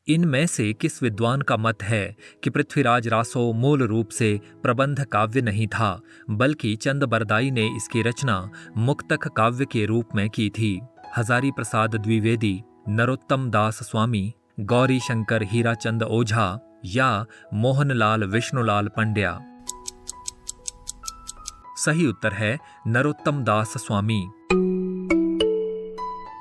इनमें से किस विद्वान का मत है कि पृथ्वीराज रासो मूल रूप से प्रबंध काव्य नहीं था, बल्कि चंद बरदाई ने इसकी रचना मुक्तक काव्य के रूप में की थी? हजारी प्रसाद द्विवेदी, नरोत्तम दास स्वामी, गौरी शंकर हीराचंद ओझा या मोहनलाल विष्णुलाल पंड्या? सही उत्तर है नरोत्तम दास स्वामी।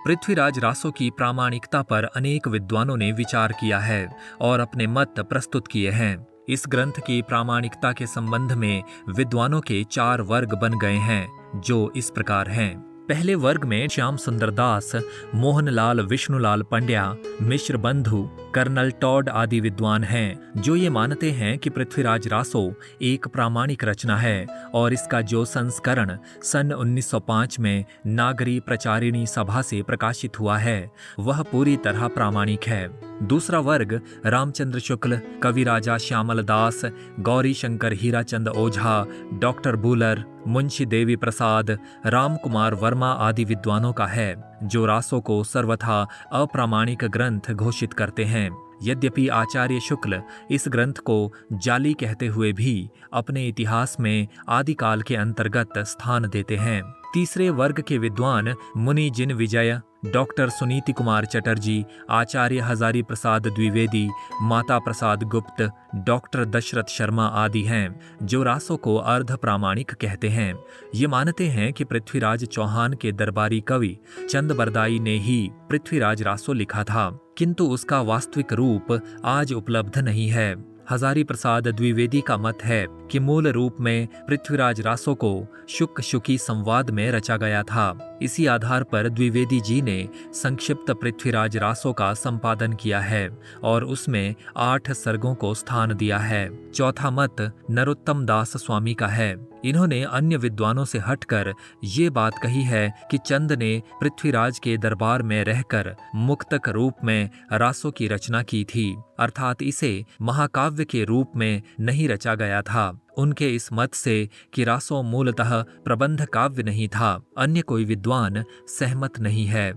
पृथ्वीराज रासो की प्रामाणिकता पर अनेक विद्वानों ने विचार किया है और अपने मत प्रस्तुत किए हैं। इस ग्रंथ की प्रामाणिकता के संबंध में विद्वानों के 4 वर्ग बन गए हैं, जो इस प्रकार हैं। पहले वर्ग में श्याम सुंदर दास, मोहनलाल विष्णुलाल पंड्या, मिश्र बंधु, कर्नल टॉड आदि विद्वान हैं, जो ये मानते हैं कि पृथ्वीराज रासो एक प्रामाणिक रचना है और इसका जो संस्करण सन 1905 में नागरी प्रचारिणी सभा से प्रकाशित हुआ है वह पूरी तरह प्रामाणिक है। दूसरा वर्ग रामचंद्र शुक्ल, कविराजा श्यामल दास, गौरी शंकर हीराचंद ओझा, डॉक्टर बूलर, मुंशी देवी प्रसाद, राम कुमार वर्मा आदि विद्वानों का है, जो रासो को सर्वथा अप्रामाणिक ग्रंथ घोषित करते हैं। यद्यपि आचार्य शुक्ल इस ग्रंथ को जाली कहते हुए भी अपने इतिहास में आदिकाल के अंतर्गत स्थान देते हैं। तीसरे वर्ग के विद्वान मुनि जिन विजय, डॉक्टर सुनीति कुमार चटर्जी, आचार्य हजारी प्रसाद द्विवेदी, माता प्रसाद गुप्त, डॉक्टर दशरथ शर्मा आदि हैं, जो रासो को अर्ध प्रामाणिक कहते हैं। ये मानते हैं कि पृथ्वीराज चौहान के दरबारी कवि चंद बरदाई ने ही पृथ्वीराज रासो लिखा था, किंतु उसका वास्तविक रूप आज उपलब्ध नहीं है। हजारी प्रसाद द्विवेदी का मत है कि मूल रूप में पृथ्वीराज रासो को शुक शुकी संवाद में रचा गया था। इसी आधार पर द्विवेदी जी ने संक्षिप्त पृथ्वीराज रासो का संपादन किया है और उसमें 8 सर्गों को स्थान दिया है। चौथा मत नरोत्तम दास स्वामी का है। इन्होंने अन्य विद्वानों से हटकर ये बात कही है कि चंद ने पृथ्वीराज के दरबार में रहकर मुक्तक रूप में रासो की रचना की थी, अर्थात इसे महाकाव्य के रूप में नहीं रचा गया था। उनके इस मत से कि रासो मूलतः प्रबंध काव्य नहीं था, अन्य कोई विद्वान सहमत नहीं है।